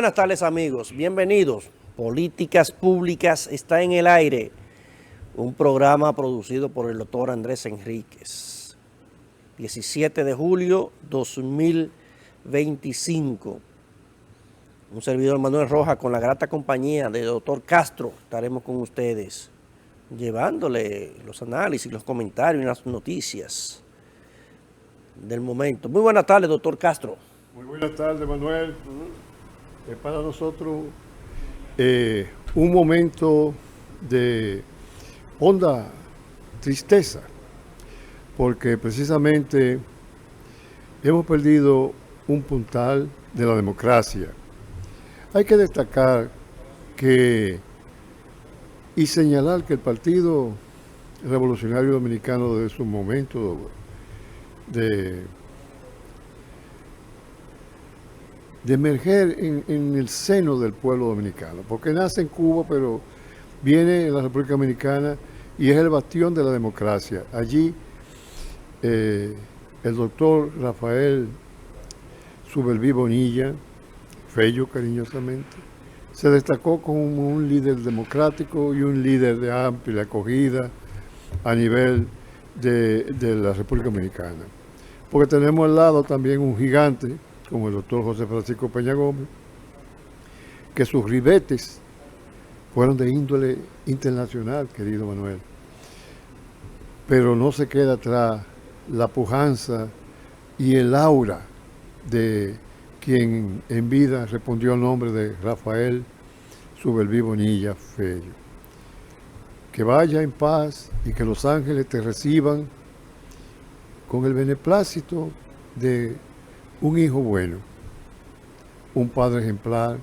buenas tardes, amigos. Bienvenidos. Políticas Públicas está en el aire. Un programa producido por el doctor Andrés Enríquez. 17 de julio 2025. Un servidor Manuel Rojas con la grata compañía del doctor Castro. Estaremos con ustedes llevándole los análisis, los comentarios y las noticias del momento. Muy buenas tardes, doctor Castro. Muy buenas tardes, Manuel. Es para nosotros un momento de honda tristeza, porque precisamente hemos perdido un puntal de la democracia. Hay que destacar y señalar que el Partido Revolucionario Dominicano desde su momento de emerger en el seno del pueblo dominicano, porque nace en Cuba, pero viene en la República Dominicana y es el bastión de la democracia. Allí el doctor Rafael Suberví Bonilla, Fello cariñosamente, se destacó como un líder democrático y un líder de amplia acogida a nivel de la República Dominicana. Porque tenemos al lado también un gigante, como el doctor José Francisco Peña Gómez, que sus ribetes fueron de índole internacional, querido Manuel. Pero no se queda atrás la pujanza y el aura de quien en vida respondió al nombre de Rafael Suberví Bonilla Fello. Que vaya en paz y que los ángeles te reciban con el beneplácito de un hijo bueno, un padre ejemplar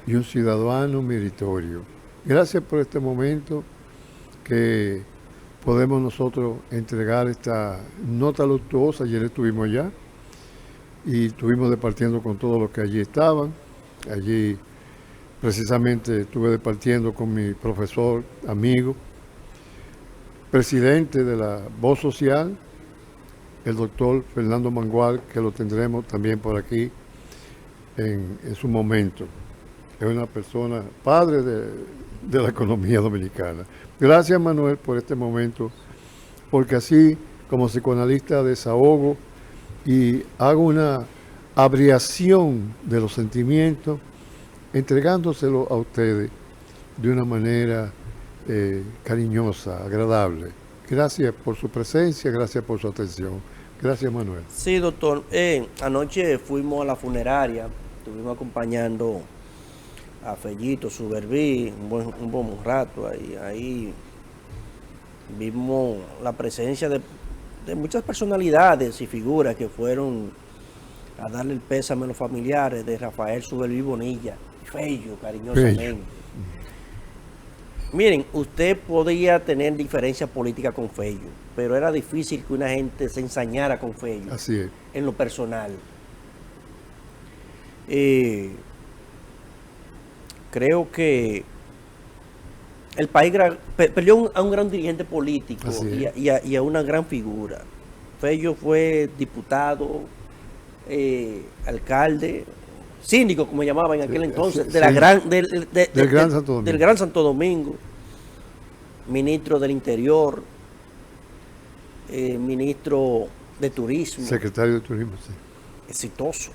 y un ciudadano meritorio. Gracias por este momento que podemos nosotros entregar esta nota luctuosa. Ayer estuvimos allá y estuvimos departiendo con todos los que allí estaban. Allí precisamente estuve departiendo con mi profesor, amigo, presidente de la Voz Social, el doctor Fernando Mangual, que lo tendremos también por aquí en su momento. Es una persona, padre de la economía dominicana. Gracias, Manuel, por este momento, porque así, como psicoanalista, desahogo y hago una abriación de los sentimientos, entregándoselo a ustedes de una manera cariñosa, agradable. Gracias por su presencia, gracias por su atención. Gracias, Manuel. Sí, doctor. Anoche fuimos a la funeraria, estuvimos acompañando a Fellito Suberví un buen rato. Ahí vimos la presencia de muchas personalidades y figuras que fueron a darle el pésame a los familiares de Rafael Suberví Bonilla Fello, cariñosamente. Fello. Miren, usted podía tener diferencias políticas con Fello, pero era difícil que una gente se ensañara con Fello. Así es. En lo personal. Creo que el país perdió a un gran dirigente político y a una gran figura. Fello fue diputado, alcalde, síndico, como llamaban en aquel entonces, del Gran Santo Domingo, ministro del Interior, ministro de Turismo. Secretario de Turismo, sí. Exitoso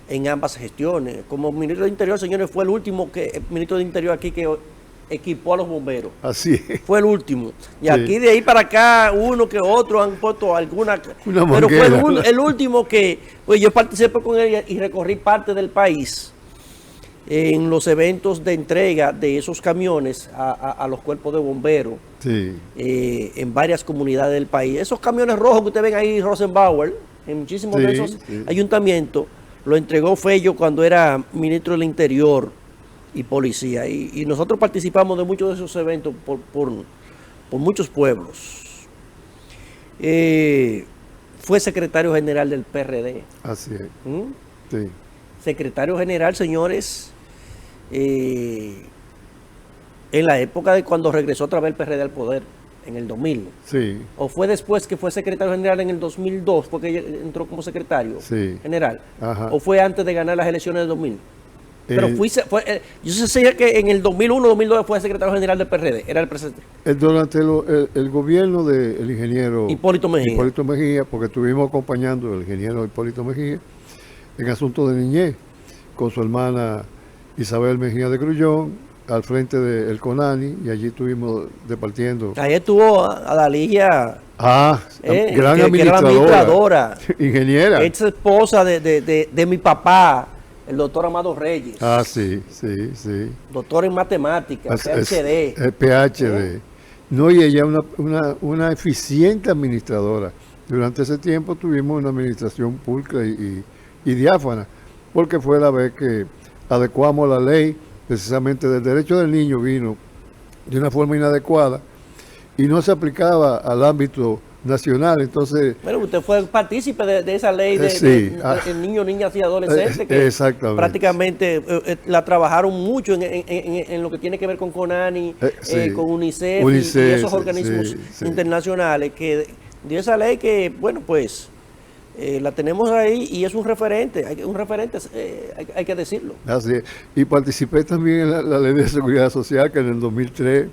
en ambas gestiones. Como ministro de Interior, señores, fue el último ministro de Interior aquí que equipó a los bomberos. Así es. Fue el último. Y sí, aquí de ahí para acá, uno que otro han puesto alguna... Pero fue el último que... Pues yo participé con él y recorrí parte del país en los eventos de entrega de esos camiones a los cuerpos de bomberos. Sí. En varias comunidades del país. Esos camiones rojos que ustedes ven ahí, Rosenbauer, en muchísimos de esos ayuntamientos, lo entregó Fello cuando era ministro del Interior y policía. Y nosotros participamos de muchos de esos eventos por muchos pueblos. Fue secretario general del PRD. Así es. Sí. Secretario general, señores, en la época de cuando regresó otra vez el PRD al poder, en el 2000. Sí. ¿O fue después que fue secretario general en el 2002, porque entró como secretario general? Ajá. ¿O fue antes de ganar las elecciones del 2000? Pero yo sé que en el 2001-2002 fue secretario general del PRD, era el presidente. Durante el gobierno del ingeniero Hipólito Mejía, porque estuvimos acompañando al ingeniero Hipólito Mejía en asuntos de niñez, con su hermana Isabel Mejía de Grullón, al frente del CONANI, y allí estuvimos departiendo. Ahí estuvo Adalilla, gran administradora, ingeniera. Ex esposa de mi papá, el doctor Amado Reyes. Sí. Doctor en matemáticas, PhD. PhD. No, y ella una eficiente administradora. Durante ese tiempo tuvimos una administración pulcra y diáfana, porque fue la vez que adecuamos la ley, precisamente del derecho del niño vino de una forma inadecuada y no se aplicaba al ámbito nacional. Entonces, bueno, usted fue partícipe de esa ley de niños, niñas y adolescentes que exactamente. Prácticamente la trabajaron mucho en lo que tiene que ver con CONANI, con UNICEF y esos organismos internacionales que dio esa ley que, bueno, pues la tenemos ahí y es un referente, hay que decirlo. Así es. Y participé también en la ley de seguridad social que en el 2003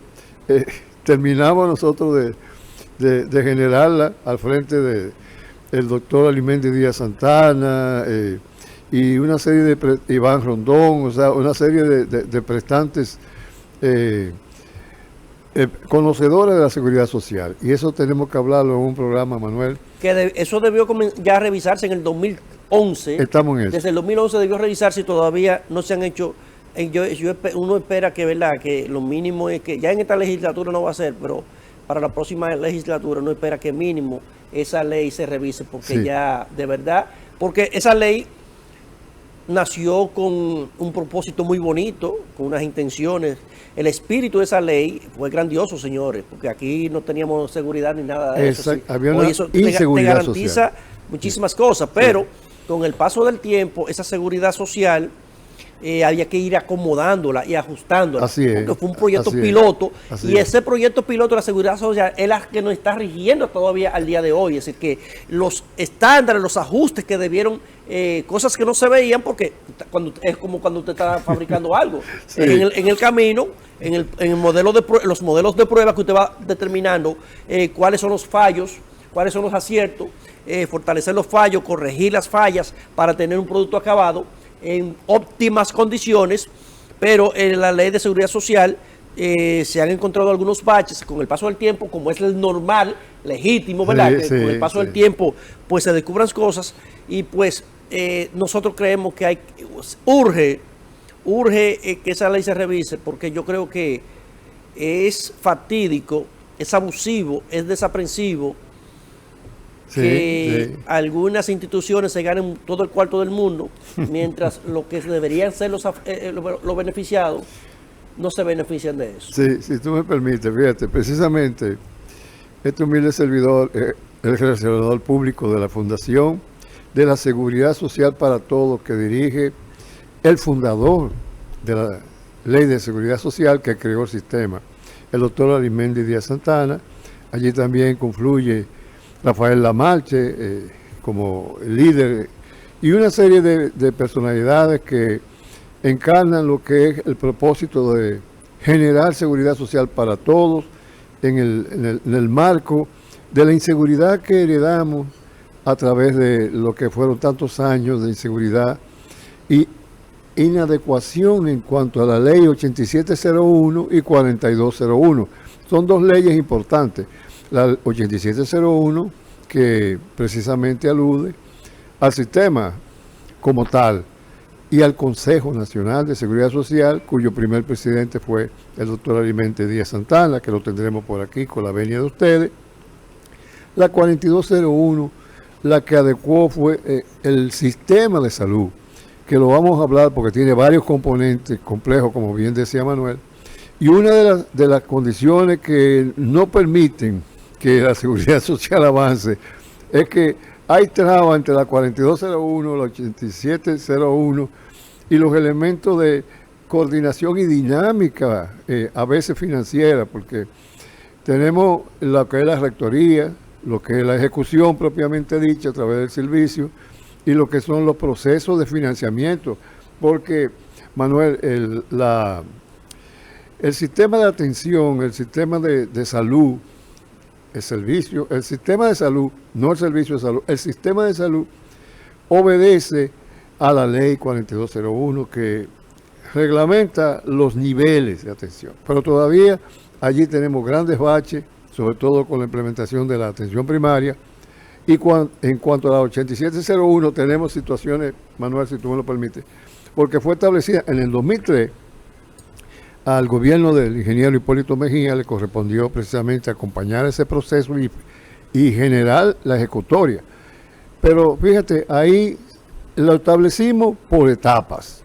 terminamos nosotros de generarla al frente del doctor Alimendi Díaz Santana y una serie de Iván Rondón, o sea, una serie de prestantes conocedores de la seguridad social. Y eso tenemos que hablarlo en un programa, Manuel. Que eso debió ya revisarse en el 2011. Estamos en eso. Desde el 2011 debió revisarse y todavía no se han hecho. Uno espera que lo mínimo es que ya en esta legislatura no va a ser, pero para la próxima legislatura uno espera que mínimo esa ley se revise, porque ya de verdad, porque esa ley nació con un propósito muy bonito, con unas intenciones. El espíritu de esa ley fue grandioso, señores, porque aquí no teníamos seguridad ni nada de eso. Había una inseguridad te garantiza muchísimas cosas, pero con el paso del tiempo, esa seguridad social había que ir acomodándola y ajustándola. Así es, porque fue un proyecto piloto y ese proyecto piloto de la seguridad social es la que nos está rigiendo todavía al día de hoy. Es decir, que los estándares, los ajustes que debieron, cosas que no se veían, porque es como cuando usted está fabricando algo. En el camino, en el modelo los modelos de prueba que usted va determinando cuáles son los fallos, cuáles son los aciertos, fortalecer los fallos, corregir las fallas para tener un producto acabado en óptimas condiciones. Pero en la ley de seguridad social se han encontrado algunos baches con el paso del tiempo, como es el normal, legítimo, ¿verdad? Con el paso del tiempo pues se descubran cosas y pues nosotros creemos que urge que esa ley se revise, porque yo creo que es fatídico, es abusivo, es desaprensivo que algunas instituciones se ganen todo el cuarto del mundo, mientras lo que deberían ser los beneficiados no se benefician de eso. Sí, si tú me permites, fíjate, precisamente este humilde servidor, el servidor público de la Fundación de la Seguridad Social para Todos, que dirige el fundador de la Ley de Seguridad Social que creó el sistema, el doctor Alimendi Díaz Santana. Allí también confluye Rafael Lamarche como líder y una serie de personalidades que encarnan lo que es el propósito de generar seguridad social para todos en el marco de la inseguridad que heredamos a través de lo que fueron tantos años de inseguridad y inadecuación en cuanto a la ley 8701 y 4201. Son dos leyes importantes. La 8701, que precisamente alude al sistema como tal y al Consejo Nacional de Seguridad Social, cuyo primer presidente fue el doctor Alimendi Díaz Santana, que lo tendremos por aquí con la venia de ustedes. La 4201, la que adecuó fue el sistema de salud, que lo vamos a hablar porque tiene varios componentes complejos, como bien decía Manuel, y una de las condiciones que no permiten que la seguridad social avance es que hay trabas entre la 4201, la 8701 y los elementos de coordinación y dinámica, a veces financiera, porque tenemos lo que es la rectoría, lo que es la ejecución propiamente dicha a través del servicio y lo que son los procesos de financiamiento, porque Manuel, el sistema de atención, el sistema de salud, el sistema de salud, no el servicio de salud, el sistema de salud obedece a la ley 4201 que reglamenta los niveles de atención. Pero todavía allí tenemos grandes baches, sobre todo con la implementación de la atención primaria. Y en cuanto a la 8701 tenemos situaciones, Manuel, si tú me lo permites, porque fue establecida en el 2003, al gobierno del ingeniero Hipólito Mejía le correspondió precisamente acompañar ese proceso y generar la ejecutoria. Pero fíjate, ahí lo establecimos por etapas.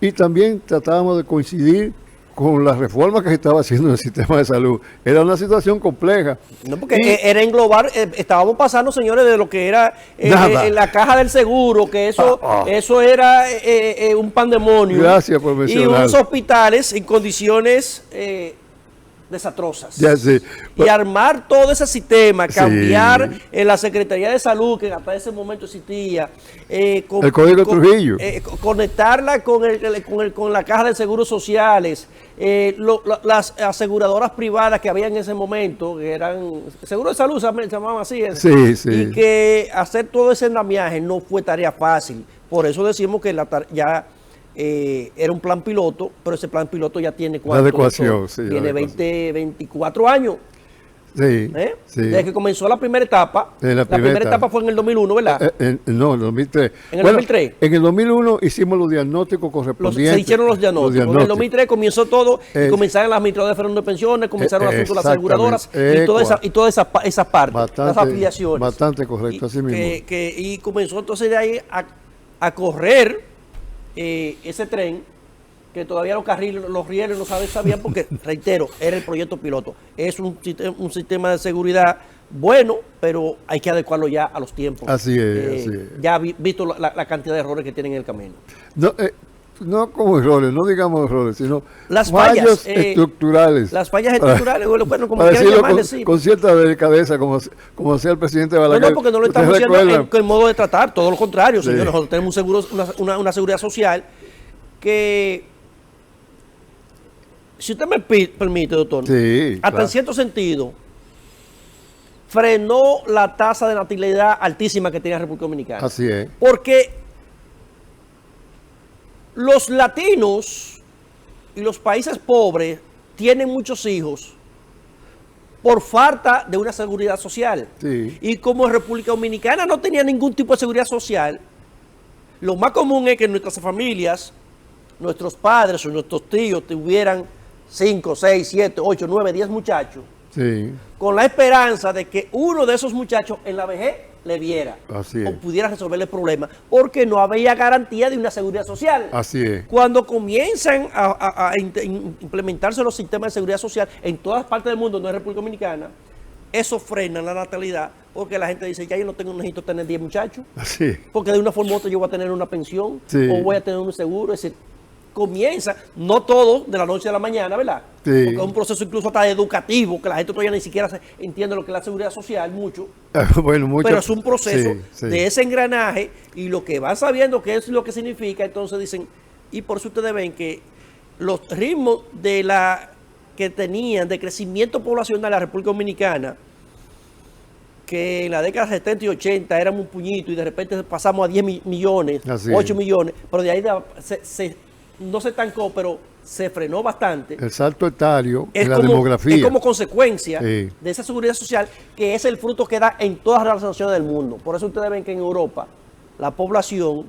Y también tratábamos de coincidir con las reformas que se estaba haciendo en el sistema de salud. Era una situación compleja. No, porque era englobar, estábamos pasando, señores, de lo que era la caja del seguro, que eso era un pandemonio. Gracias por mencionar. Y unos hospitales en condiciones desastrosas. Ya sé. Y armar todo ese sistema, cambiar la Secretaría de Salud, que hasta ese momento existía. El Código Trujillo. Conectarla con la caja de seguros sociales. Las aseguradoras privadas que había en ese momento, que eran seguro de salud, se llamaban así. Sí, sí. Y que hacer todo ese andamiaje no fue tarea fácil. Por eso decimos que era un plan piloto, pero ese plan piloto ya tiene ¿cuánto? La adecuación, sí. Tiene 24 años. Sí, sí. Desde que comenzó la primera etapa. La primera etapa fue en el 2001, ¿verdad? No, en el 2003. ¿En el 2003? En el 2001 hicimos los diagnósticos correspondientes. Se hicieron los diagnósticos. En el 2003 comenzó todo, y comenzaron las administradoras de fondos de pensiones, comenzaron las asuntos de las aseguradoras y todas esas partes, las afiliaciones. Bastante correcto, así mismo. Y comenzó entonces de ahí a correr ese tren, que todavía los rieles no sabían porque, reitero, era el proyecto piloto. Es un sistema de seguridad bueno, pero hay que adecuarlo ya a los tiempos. Así es, así es. Ya visto la cantidad de errores que tienen en el camino. No como errores, no digamos errores, sino las fallos estructurales. Las fallas estructurales, bueno, como quieran llamarle, sí. Con cierta delicadeza, como hacía el presidente Balaguer. No, porque no lo estamos haciendo en modo de tratar, todo lo contrario, señores. Nosotros tenemos una seguridad social que, si usted me permite, doctor, hasta en cierto sentido, frenó la tasa de natalidad altísima que tenía la República Dominicana. Así es. Porque los latinos y los países pobres tienen muchos hijos por falta de una seguridad social. Sí. Y como República Dominicana no tenía ningún tipo de seguridad social, lo más común es que nuestras familias, nuestros padres o nuestros tíos tuvieran 5, 6, 7, 8, 9, 10 muchachos, con la esperanza de que uno de esos muchachos en la vejez le viera o pudiera resolverle el problema, porque no había garantía de una seguridad social. Así es. Cuando comienzan a implementarse los sistemas de seguridad social en todas partes del mundo, no en República Dominicana, eso frena la natalidad, porque la gente dice, ya yo no necesito tener 10 muchachos, porque de una forma u otra yo voy a tener una pensión o voy a tener un seguro. Es decir, comienza, no todo de la noche a la mañana, ¿verdad? Porque es un proceso incluso hasta educativo, que la gente todavía ni siquiera entiende lo que es la seguridad social, mucho. Pero es un proceso de ese engranaje, y lo que van sabiendo qué es lo que significa, entonces dicen, y por eso ustedes ven que los ritmos que tenían de crecimiento poblacional en la República Dominicana, que en la década de 70 y 80 éramos un puñito y de repente pasamos a 10 millones, 8 millones, pero de ahí no se estancó, pero se frenó bastante. El salto etario en la demografía. Es como consecuencia de esa seguridad social, que es el fruto que da en todas las naciones del mundo. Por eso ustedes ven que en Europa la población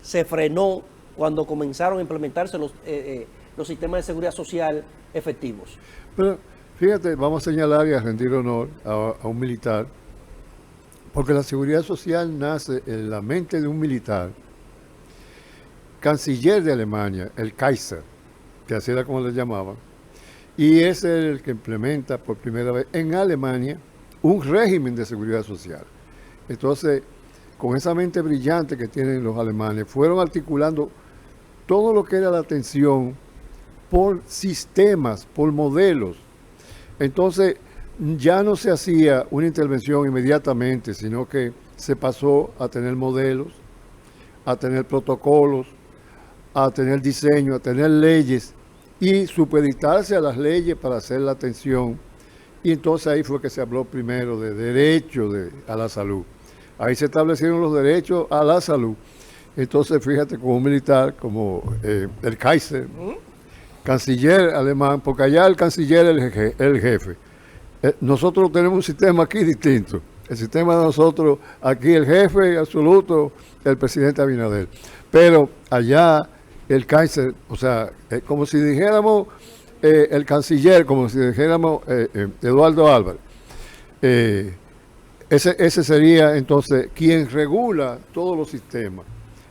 se frenó cuando comenzaron a implementarse los sistemas de seguridad social efectivos. Pero fíjate, vamos a señalar y a rendir honor a un militar, porque la seguridad social nace en la mente de un militar, canciller de Alemania, el Kaiser, que así era como le llamaban, y es el que implementa por primera vez en Alemania un régimen de seguridad social. Entonces, con esa mente brillante que tienen los alemanes, fueron articulando todo lo que era la atención por sistemas, por modelos. Entonces, ya no se hacía una intervención inmediatamente, sino que se pasó a tener modelos, a tener protocolos, a tener diseño, a tener leyes y supeditarse a las leyes para hacer la atención. Y entonces ahí fue que se habló primero de derecho a la salud. Ahí se establecieron los derechos a la salud. Entonces, fíjate, como un militar, como el Kaiser, canciller alemán, porque allá el canciller es el jefe. Nosotros tenemos un sistema aquí distinto. El sistema de nosotros, aquí el jefe absoluto, el presidente Abinader. Pero allá el Kaiser, o sea, como si dijéramos el canciller, como si dijéramos Eduardo Álvarez. Ese sería entonces quien regula todos los sistemas.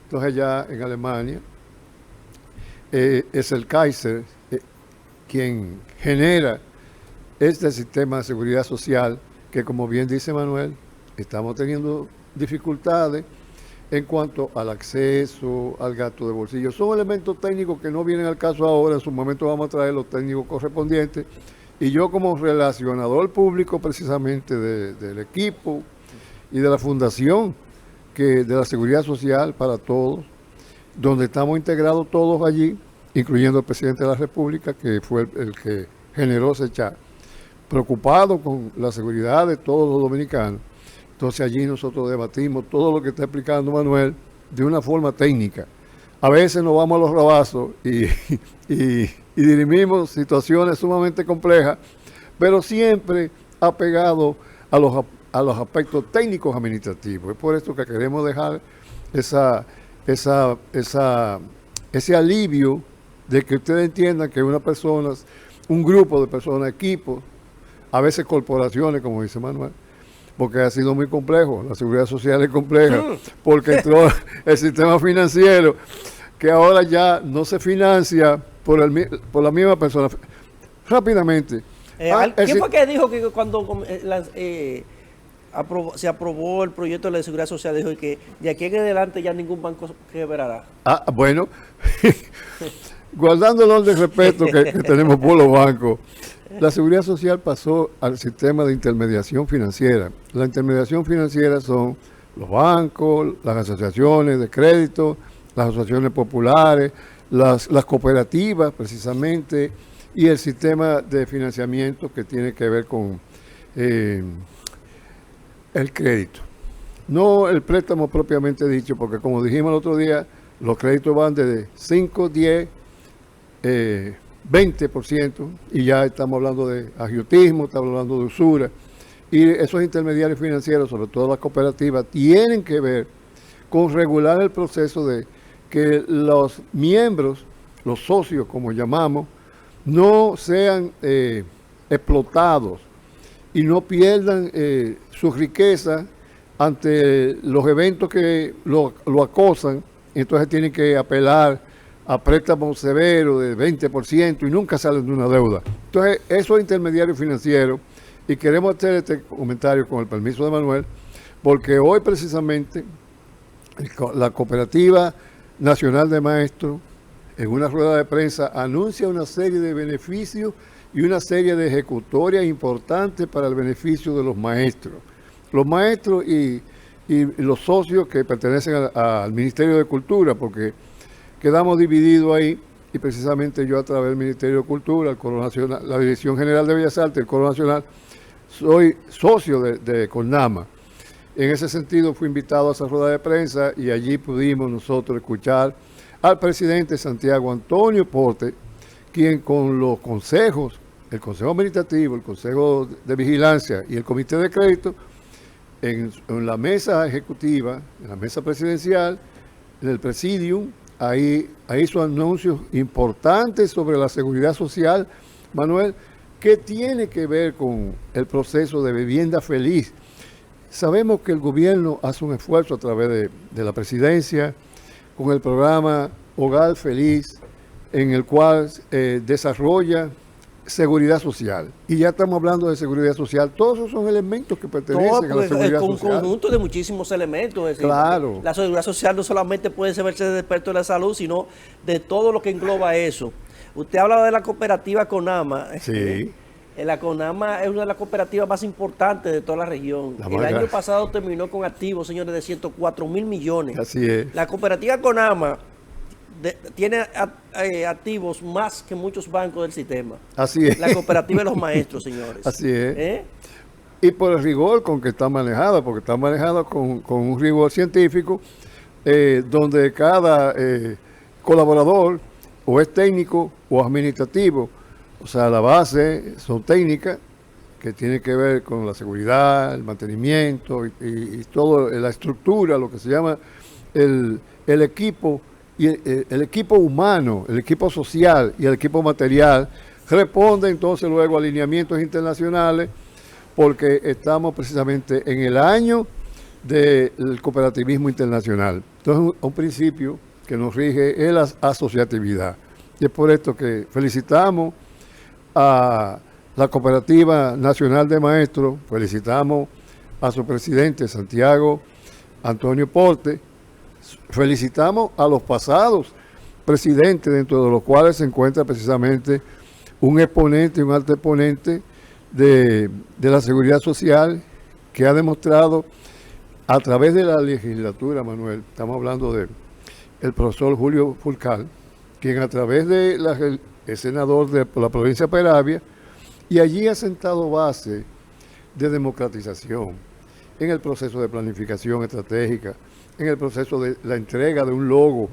Entonces allá en Alemania es el Kaiser quien genera este sistema de seguridad social que, como bien dice Manuel, estamos teniendo dificultades en cuanto al acceso, al gasto de bolsillo. Son elementos técnicos que no vienen al caso ahora, en su momento vamos a traer los técnicos correspondientes. Y yo como relacionador público precisamente del equipo y de la fundación de la seguridad social para todos, donde estamos integrados todos allí, incluyendo el presidente de la República, que fue el que generó ese chat, preocupado con la seguridad de todos los dominicanos. Entonces allí nosotros debatimos todo lo que está explicando Manuel de una forma técnica. A veces nos vamos a los rabazos y dirimimos situaciones sumamente complejas, pero siempre apegado a los aspectos técnicos administrativos. Es por esto que queremos dejar ese alivio de que ustedes entiendan que un grupo de personas, equipos, a veces corporaciones, como dice Manuel, porque ha sido muy complejo, la seguridad social es compleja, porque entró el sistema financiero, que ahora ya no se financia por la misma persona. Rápidamente. ¿Quién fue que dijo que cuando se aprobó el proyecto de la seguridad social, dijo que de aquí en adelante ya ningún banco quebrará? Bueno, guardando el orden de respeto que tenemos por los bancos, la seguridad social pasó al sistema de intermediación financiera. La intermediación financiera son los bancos, las asociaciones de crédito, las asociaciones populares, las cooperativas precisamente, y el sistema de financiamiento que tiene que ver con el crédito. No el préstamo propiamente dicho, porque como dijimos el otro día, los créditos van desde 5, 10, 20%, y ya estamos hablando de agiotismo, estamos hablando de usura, y esos intermediarios financieros, sobre todo las cooperativas, tienen que ver con regular el proceso de que los miembros, los socios como llamamos, no sean explotados y no pierdan su riqueza ante los eventos que lo acosan. Entonces tienen que apelar a préstamos severos de 20% y nunca salen de una deuda. Entonces, eso es intermediario financiero, y queremos hacer este comentario con el permiso de Manuel, porque hoy precisamente la Cooperativa Nacional de Maestros, en una rueda de prensa, anuncia una serie de beneficios y una serie de ejecutorias importantes para el beneficio de los maestros. Los maestros y los socios que pertenecen al Ministerio de Cultura, porque quedamos divididos ahí, y precisamente yo a través del Ministerio de Cultura, el Coro Nacional, la Dirección General de Bellas Artes, el Coro Nacional, soy socio de CONAMA. En ese sentido fui invitado a esa rueda de prensa y allí pudimos nosotros escuchar al presidente Santiago Antonio Porte, quien con los consejos, el Consejo Administrativo, el Consejo de Vigilancia y el Comité de Crédito, en la mesa ejecutiva, en la mesa presidencial, en el presidium, ahí hizo anuncios importantes sobre la seguridad social, Manuel, que tiene que ver con el proceso de vivienda feliz. Sabemos que el gobierno hace un esfuerzo a través de la presidencia con el programa Hogar Feliz, en el cual desarrolla seguridad social. Y ya estamos hablando de seguridad social. Todos esos son elementos que pertenecen a la seguridad social. Un conjunto de muchísimos elementos. Es decir, claro. La seguridad social no solamente puede verse de experto en la salud, sino de todo lo que engloba eso. Usted hablaba de la cooperativa CONAMA. Sí. La CONAMA es una de las cooperativas más importantes de toda la región. El año pasado terminó con activos, señores, de 104 mil millones. Así es. La cooperativa CONAMA tiene activos más que muchos bancos del sistema. Así es. La cooperativa de los maestros, señores. Así es. Y por el rigor con que está manejada, porque está manejada con un rigor científico, donde cada colaborador o es técnico o administrativo, o sea, la base son técnicas que tienen que ver con la seguridad, el mantenimiento y toda la estructura, lo que se llama el equipo, y el equipo humano, el equipo social y el equipo material, responde entonces luego a alineamientos internacionales, porque estamos precisamente en el año del cooperativismo internacional. Entonces, un principio que nos rige es la asociatividad. Y es por esto que felicitamos a la Cooperativa Nacional de Maestros, felicitamos a su presidente Santiago Antonio Porte, felicitamos a los pasados presidentes, dentro de los cuales se encuentra precisamente un exponente, un alto exponente de la seguridad social, que ha demostrado a través de la legislatura, Manuel, estamos hablando del profesor Julio Fulcal, quien a través de el senador de la provincia de Peravia, y allí ha sentado base de democratización en el proceso de planificación estratégica, en el proceso de la entrega de un logo,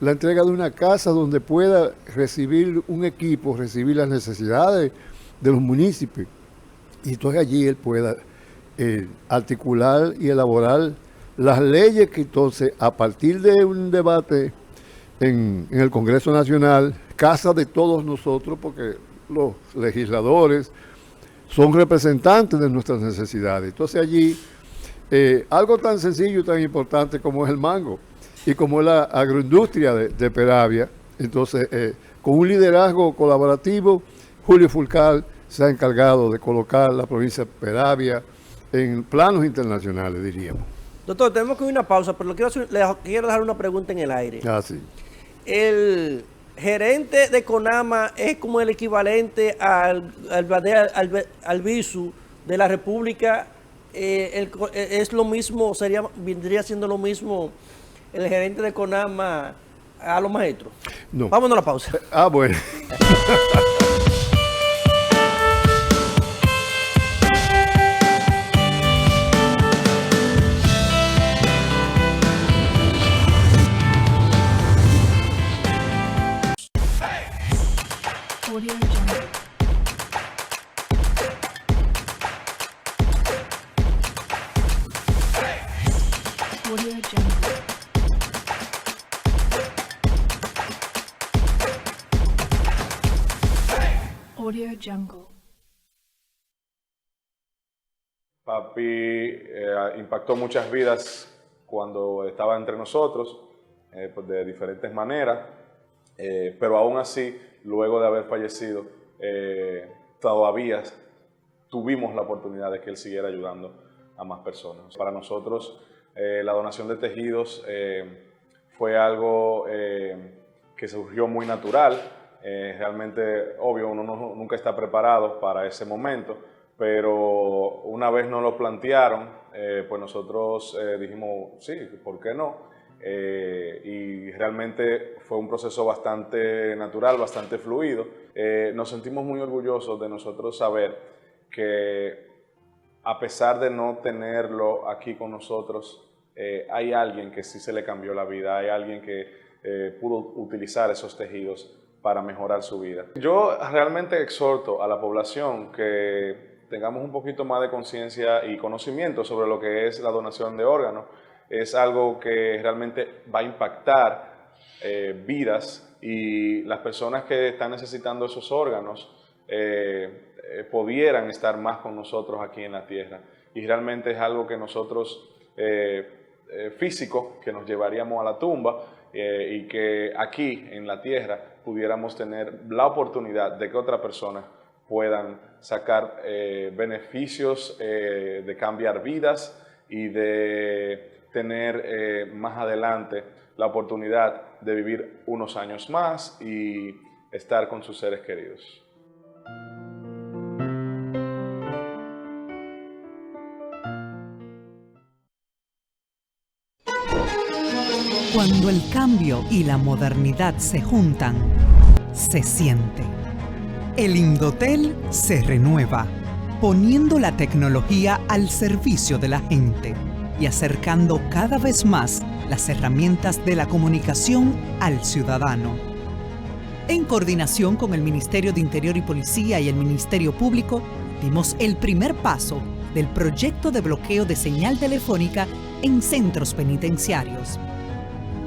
la entrega de una casa donde pueda recibir un equipo, recibir las necesidades de los municipios. Y entonces allí él pueda articular y elaborar las leyes que entonces, a partir de un debate en el Congreso Nacional, casa de todos nosotros, porque los legisladores son representantes de nuestras necesidades. Entonces allí, algo tan sencillo y tan importante como es el mango y como es la agroindustria de Peravia, entonces con un liderazgo colaborativo, Julio Fulcal se ha encargado de colocar la provincia de Peravia en planos internacionales, diríamos. Doctor, tenemos que ir a una pausa, pero le quiero dejar una pregunta en el aire. Ah, sí. El gerente de CONAMA es como el equivalente al BISU de la República. Es lo mismo, vendría siendo lo mismo el gerente de CONAMA a los maestros. No. Vámonos a la pausa. Ah, bueno. Audio Jungle. Audio Jungle. Audio Jungle. Papi impactó muchas vidas cuando estaba entre nosotros, pues de diferentes maneras, pero aún así, luego de haber fallecido, todavía tuvimos la oportunidad de que él siguiera ayudando a más personas. Para nosotros, la donación de tejidos fue algo que surgió muy natural. Realmente, obvio, uno nunca está preparado para ese momento, pero una vez nos lo plantearon, pues nosotros dijimos, sí, ¿por qué no? Y realmente fue un proceso bastante natural, bastante fluido. Nos sentimos muy orgullosos de nosotros saber que, a pesar de no tenerlo aquí con nosotros, hay alguien que sí se le cambió la vida, hay alguien que pudo utilizar esos tejidos para mejorar su vida. Yo realmente exhorto a la población que tengamos un poquito más de conciencia y conocimiento sobre lo que es la donación de órganos. Es algo que realmente va a impactar vidas, y las personas que están necesitando esos órganos pudieran estar más con nosotros aquí en la tierra. Y realmente es algo que nosotros, físico, que nos llevaríamos a la tumba, y que aquí en la tierra pudiéramos tener la oportunidad de que otras personas puedan sacar beneficios de cambiar vidas y de tener más adelante la oportunidad de vivir unos años más y estar con sus seres queridos. Cuando el cambio y la modernidad se juntan, se siente. El Indotel se renueva, poniendo la tecnología al servicio de la gente y acercando cada vez más las herramientas de la comunicación al ciudadano. En coordinación con el Ministerio de Interior y Policía y el Ministerio Público, dimos el primer paso del proyecto de bloqueo de señal telefónica en centros penitenciarios.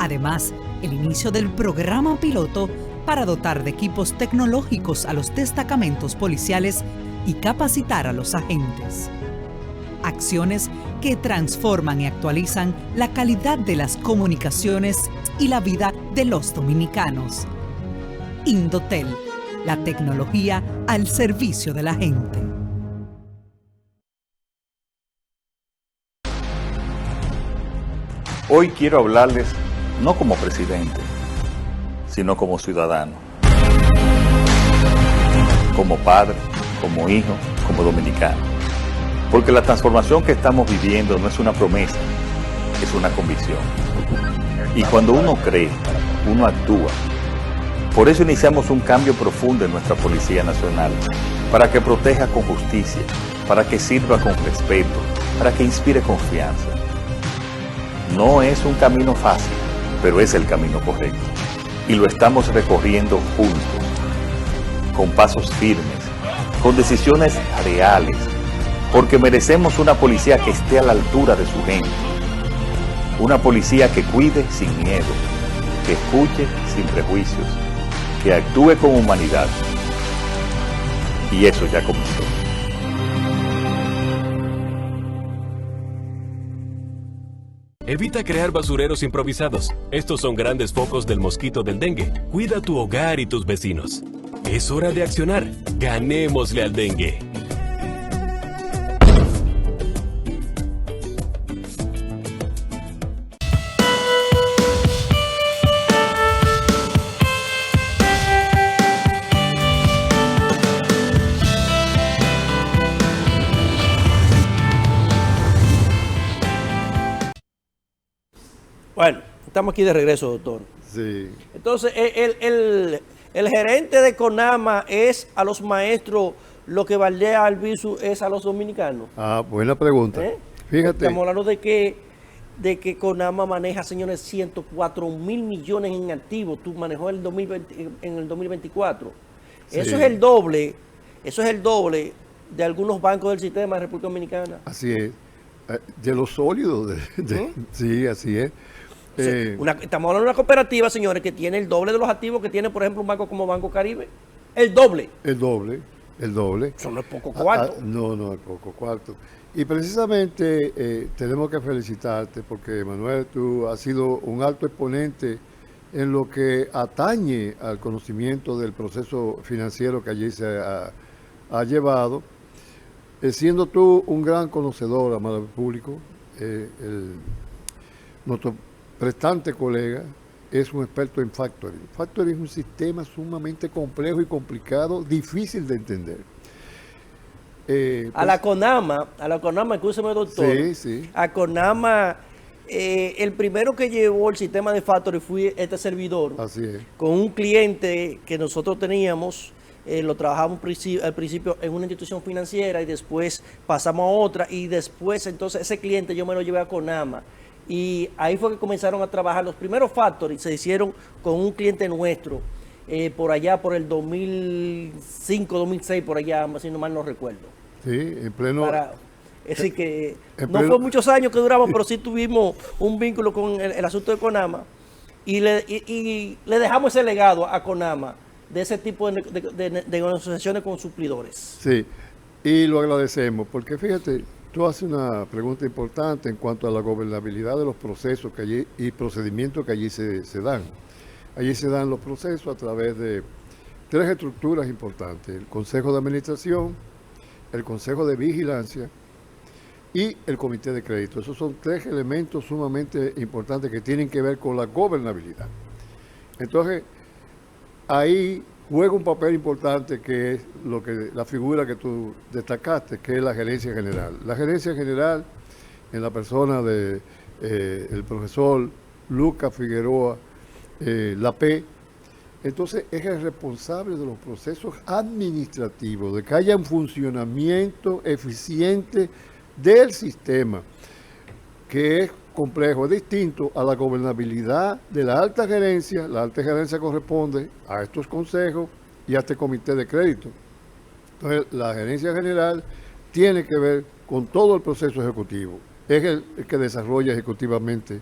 Además, el inicio del programa piloto para dotar de equipos tecnológicos a los destacamentos policiales y capacitar a los agentes. Acciones que transforman y actualizan la calidad de las comunicaciones y la vida de los dominicanos. Indotel, la tecnología al servicio de la gente. Hoy quiero hablarles no como presidente, sino como ciudadano, como padre, como hijo, como dominicano. Porque la transformación que estamos viviendo no es una promesa, es una convicción. Y cuando uno cree, uno actúa. Por eso iniciamos un cambio profundo en nuestra Policía Nacional, para que proteja con justicia, para que sirva con respeto, para que inspire confianza. No es un camino fácil, pero es el camino correcto. Y lo estamos recorriendo juntos, con pasos firmes, con decisiones reales, porque merecemos una policía que esté a la altura de su gente. Una policía que cuide sin miedo, que escuche sin prejuicios, que actúe con humanidad. Y eso ya comenzó. Evita crear basureros improvisados. Estos son grandes focos del mosquito del dengue. Cuida tu hogar y tus vecinos. Es hora de accionar. Ganémosle al dengue. Bueno, estamos aquí de regreso, doctor. Sí. Entonces, el gerente de CONAMA es a los maestros lo que Valdés Albizu es a los dominicanos. Ah, buena pregunta. Fíjate. Estamos hablando de que CONAMA maneja, señores, 104.000 millones en activos. Tú manejó en el 2024. Sí. Eso es el doble de algunos bancos del sistema de República Dominicana. Así es. De los sólidos. Sí, así es. Estamos hablando de una cooperativa, señores, que tiene el doble de los activos que tiene, por ejemplo, un banco como Banco Caribe. El doble. El doble. Eso no es poco cuarto. No es poco cuarto. Y precisamente tenemos que felicitarte porque, Manuel, tú has sido un alto exponente en lo que atañe al conocimiento del proceso financiero que allí se ha llevado. Siendo tú un gran conocedor, amado público, nuestro prestante colega es un experto en factoring. Factoring es un sistema sumamente complejo y complicado, difícil de entender. A la CONAMA, escúcheme, doctor. Sí. A CONAMA, el primero que llevó el sistema de factoring fue este servidor. Así es. Con un cliente que nosotros teníamos. Lo trabajamos al principio en una institución financiera y después pasamos a otra y después entonces ese cliente yo me lo llevé a CONAMA y ahí fue que comenzaron a trabajar. Los primeros factories se hicieron con un cliente nuestro por allá por el 2005, 2006, por allá, si no mal no recuerdo. Sí, en pleno... Es decir que no fue muchos años que duramos, pero sí tuvimos un vínculo con el asunto de CONAMA y le dejamos ese legado a CONAMA de ese tipo de negociaciones con suplidores. Sí, y lo agradecemos, porque fíjate, tú haces una pregunta importante en cuanto a la gobernabilidad de los procesos que allí y procedimientos que allí se dan. Allí se dan los procesos a través de tres estructuras importantes: el Consejo de Administración, el Consejo de Vigilancia y el Comité de Crédito. Esos son tres elementos sumamente importantes que tienen que ver con la gobernabilidad. Entonces, ahí juega un papel importante que es la figura que tú destacaste, que es la gerencia general. La gerencia general, en la persona de el profesor Lucas Figueroa Lapé. Entonces es el responsable de los procesos administrativos, de que haya un funcionamiento eficiente del sistema, que es complejo, es distinto a la gobernabilidad de la alta gerencia. La alta gerencia corresponde a estos consejos y a este comité de crédito. Entonces la gerencia general tiene que ver con todo el proceso ejecutivo, es el que desarrolla ejecutivamente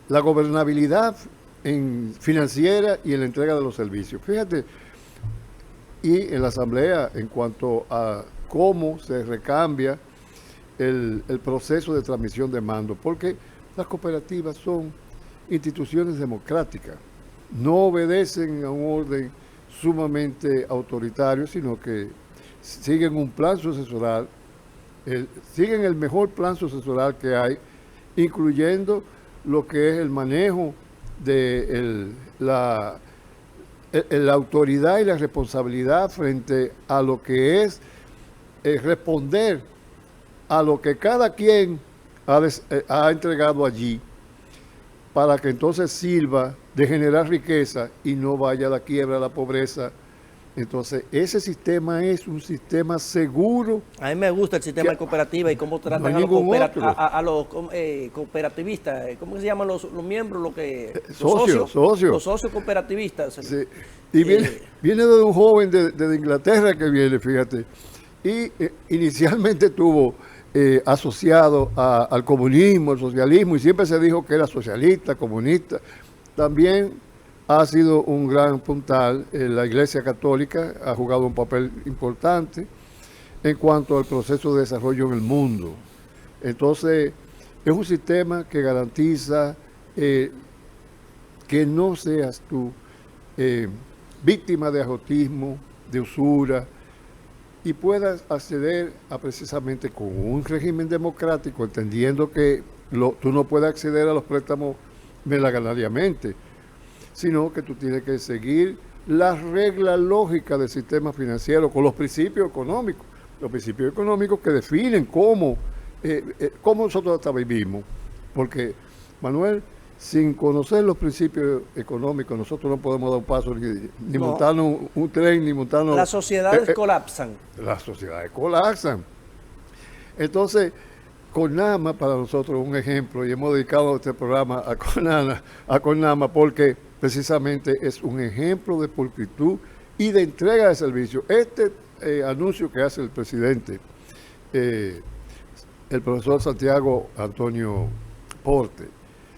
la gobernabilidad financiera y en la entrega de los servicios. Fíjate, y en la asamblea, en cuanto a cómo se recambia el proceso de transmisión de mando, porque las cooperativas son instituciones democráticas, no obedecen a un orden sumamente autoritario, sino que siguen un plan sucesoral, siguen el mejor plan sucesoral que hay, incluyendo lo que es el manejo de la autoridad y la responsabilidad frente a lo que es responder a lo que cada quien ha entregado allí, para que entonces sirva de generar riqueza y no vaya a la quiebra, a la pobreza. Entonces, ese sistema es un sistema seguro. A mí me gusta el sistema de cooperativa y cómo tratan no a los cooperativistas. ¿Cómo se llaman los miembros? Los socios. Los socios cooperativistas. Sí. Y viene de un joven de Inglaterra que viene, fíjate. Y inicialmente estuvo asociado al comunismo, al socialismo, y siempre se dijo que era socialista, comunista. También ha sido un gran puntal. La Iglesia Católica ha jugado un papel importante en cuanto al proceso de desarrollo en el mundo. Entonces, es un sistema que garantiza que no seas tú víctima de ajotismo, de usura, y puedas acceder a precisamente con un régimen democrático, entendiendo que tú no puedes acceder a los préstamos melaganariamente, sino que tú tienes que seguir las reglas lógicas del sistema financiero con los principios económicos que definen cómo nosotros hasta vivimos. Porque, Manuel, sin conocer los principios económicos, nosotros no podemos dar un paso, ni montarnos un tren, ni montarnos... Las sociedades colapsan. Las sociedades colapsan. Entonces, CONAMA para nosotros es un ejemplo, y hemos dedicado este programa a CONAMA porque precisamente es un ejemplo de pulcritud y de entrega de servicio. Este anuncio que hace el presidente, el profesor Santiago Antonio Porte,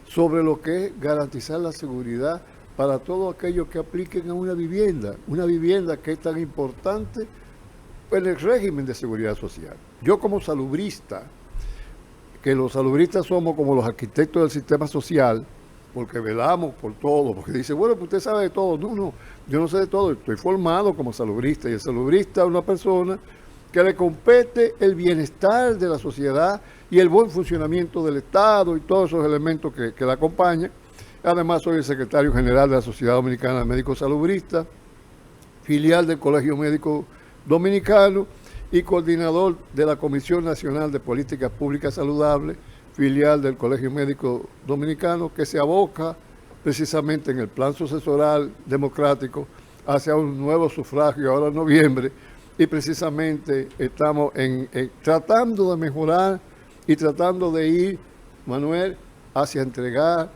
sobre lo que es garantizar la seguridad para todos aquellos que apliquen a una vivienda que es tan importante en el régimen de seguridad social. Yo como salubrista, que los salubristas somos como los arquitectos del sistema social, porque velamos por todo, porque dice, bueno, pues usted sabe de todo. No, yo no sé de todo, estoy formado como salubrista, y el salubrista es una persona que le compete el bienestar de la sociedad y el buen funcionamiento del Estado y todos esos elementos que la acompañan. Además, soy el secretario general de la Sociedad Dominicana de Médicos Salubristas, filial del Colegio Médico Dominicano y coordinador de la Comisión Nacional de Políticas Públicas Saludables, filial del Colegio Médico Dominicano, que se aboca precisamente en el plan sucesoral democrático hacia un nuevo sufragio ahora en noviembre, y precisamente estamos tratando de mejorar y tratando de ir, Manuel, hacia entregar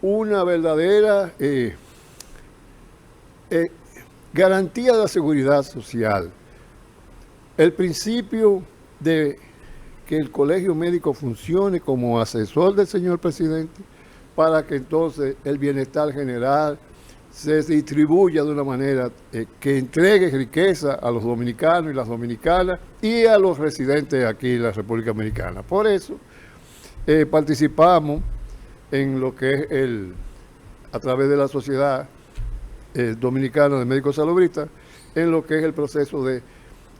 una verdadera garantía de la seguridad social. El principio de que el colegio médico funcione como asesor del señor presidente para que entonces el bienestar general se distribuya de una manera que entregue riqueza a los dominicanos y las dominicanas y a los residentes aquí en la República Dominicana. Por eso participamos en lo que es a través de la Sociedad Dominicana de Médicos Salubristas, en lo que es el proceso de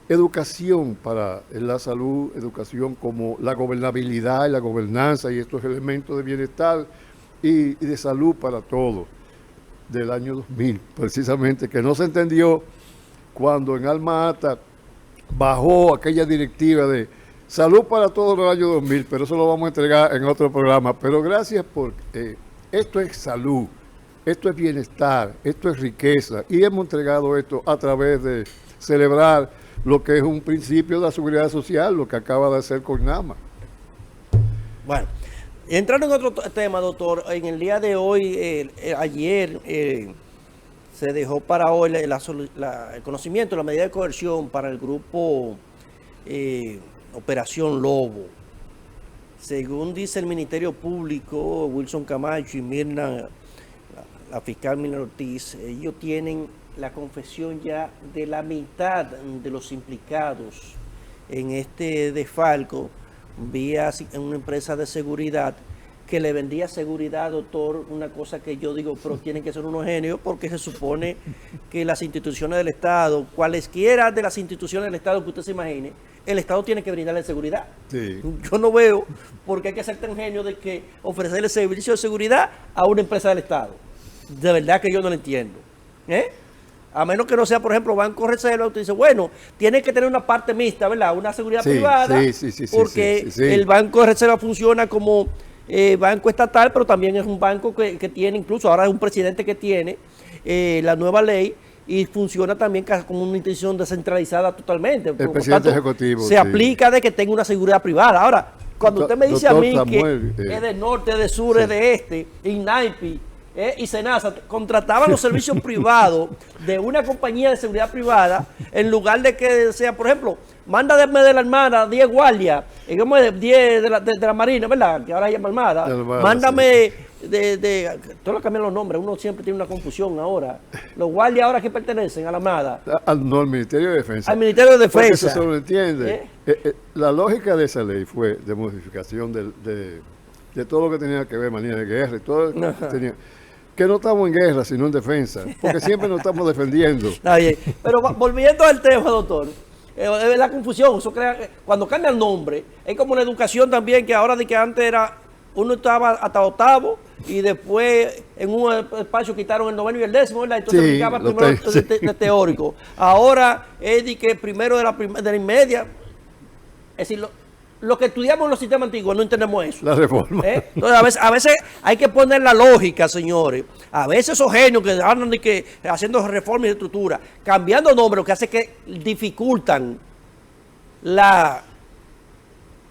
educación para la salud, educación como la gobernabilidad y la gobernanza y estos elementos de bienestar y de salud para todos, del año 2000, precisamente, que no se entendió cuando en Alma Ata bajó aquella directiva de Salud para todos los años 2000, pero eso lo vamos a entregar en otro programa. Pero gracias por... esto es salud, esto es bienestar, esto es riqueza. Y hemos entregado esto a través de celebrar lo que es un principio de la seguridad social, lo que acaba de hacer CONAMA. Bueno, entrando en otro tema, doctor, en el día de hoy, ayer, se dejó para hoy el conocimiento, la medida de coerción para el grupo Operación Lobo. Según dice el Ministerio Público, Wilson Camacho y Mirna, la fiscal Mirna Ortiz, ellos tienen la confesión ya de la mitad de los implicados en este desfalco vía una empresa de seguridad que le vendía seguridad, doctor, una cosa que yo digo, pero tienen que ser unos genios, porque se supone que las instituciones del Estado, cualesquiera de las instituciones del Estado que usted se imagine, el Estado tiene que brindarle seguridad. Sí. Yo no veo por qué hay que ser tan genio de que ofrecerle servicio de seguridad a una empresa del Estado. De verdad que yo no lo entiendo. A menos que no sea, por ejemplo, Banco Reserva, usted dice, bueno, tiene que tener una parte mixta, ¿verdad? Una seguridad privada, porque el Banco de Reserva funciona como banco estatal, pero también es un banco que tiene, incluso ahora es un presidente que tiene la nueva ley, y funciona también como una institución descentralizada totalmente. El presidente ejecutivo. Se aplica de que tenga una seguridad privada. Ahora, cuando usted me dice a mí Samuel, que es de norte, es de sur, es de este, INAIPI, y Senasa contrataban los servicios privados de una compañía de seguridad privada, en lugar de que sea, por ejemplo, mándame de la Armada 10 guardias, digamos 10 de la Marina, ¿verdad? Que ahora se llama Armada. Mándame todos lo cambian los nombres, uno siempre tiene una confusión ahora. Los guardias ahora que pertenecen a la Armada. No, al Ministerio de Defensa. Al Ministerio de Defensa. Porque eso se lo entiende. La lógica de esa ley fue de modificación de todo lo que tenía que ver manía de guerra y todo lo que tenía. Que no estamos en guerra, sino en defensa, porque siempre nos estamos defendiendo. Está bien. Pero volviendo al tema, doctor, es la confusión. Eso cuando cambia el nombre, es como la educación también, que ahora de que antes era, uno estaba hasta octavo, y después en un espacio quitaron el noveno y el décimo, ¿verdad? Entonces aplicaba primero teórico. Ahora es de que primero de la inmedia, es decir, lo que estudiamos en los sistemas antiguos no entendemos eso. La reforma. Entonces, a veces hay que poner la lógica, señores. A veces esos genios que andan haciendo reformas y estructura, cambiando nombres, lo que hace que dificultan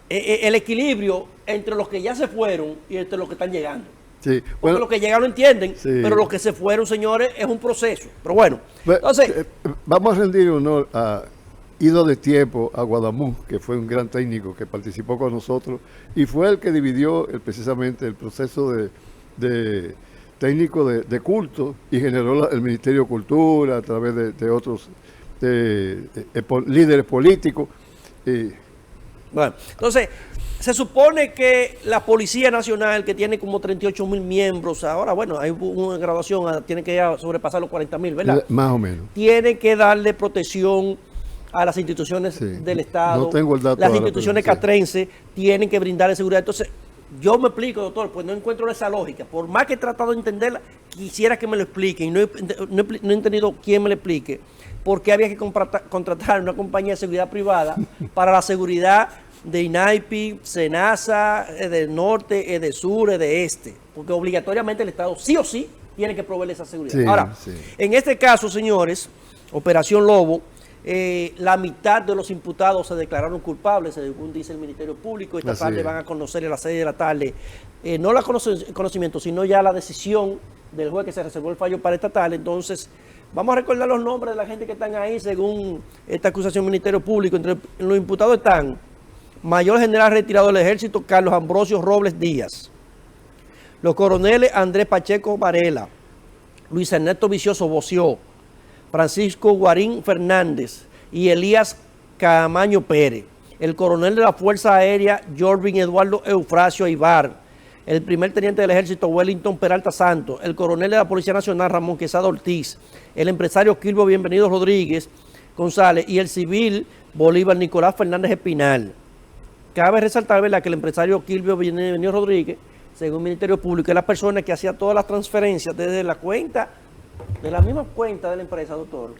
el equilibrio entre los que ya se fueron y entre los que están llegando. Sí. Porque los que llegan lo entienden, pero los que se fueron, señores, es un proceso. Pero bueno, entonces... vamos a rendir honor a Ido de Tiempo, a Guadamú, que fue un gran técnico que participó con nosotros y fue el que dividió precisamente el proceso de técnico de culto y generó el Ministerio de Cultura a través de otros líderes políticos. Bueno, entonces, se supone que la Policía Nacional, que tiene como 38.000 miembros, ahora, bueno, hay una graduación, tiene que ya sobrepasar los 40.000, ¿verdad? Más o menos. Tiene que darle protección a las instituciones del Estado. No tengo el dato. Las instituciones castrenses tienen que brindarle seguridad. Entonces, yo me explico, doctor, pues no encuentro esa lógica. Por más que he tratado de entenderla, quisiera que me lo expliquen. Y no he entendido quién me lo explique. ¿Por qué había que contratar una compañía de seguridad privada para la seguridad de INAIPI, Senasa, del norte, de sur, de este? Porque obligatoriamente el Estado sí o sí tiene que proveerle esa seguridad. Ahora, en este caso, señores, Operación Lobo, la mitad de los imputados se declararon culpables, según dice el Ministerio Público. Esta tarde van a conocer a las 6 de la tarde, no el conocimiento, sino ya la decisión del juez que se reservó el fallo para esta tarde. Entonces, vamos a recordar los nombres de la gente que están ahí, según esta acusación del Ministerio Público. Entre los imputados están Mayor General retirado del Ejército, Carlos Ambrosio Robles Díaz. Los coroneles Andrés Pacheco Varela, Luis Ernesto Vicioso Boció, Francisco Guarín Fernández y Elías Camaño Pérez. El coronel de la Fuerza Aérea, Jorvin Eduardo Eufrasio Ibar. El primer teniente del Ejército, Wellington Peralta Santos. El coronel de la Policía Nacional, Ramón Quesada Ortiz. El empresario Quilbo Bienvenido Rodríguez González. Y el civil Bolívar Nicolás Fernández Espinal. Cabe resaltar, ¿verdad?, que el empresario Quilbo Bienvenido Rodríguez, según el Ministerio Público, es la persona que hacía todas las transferencias desde la cuenta, de la misma cuenta de la empresa, doctor,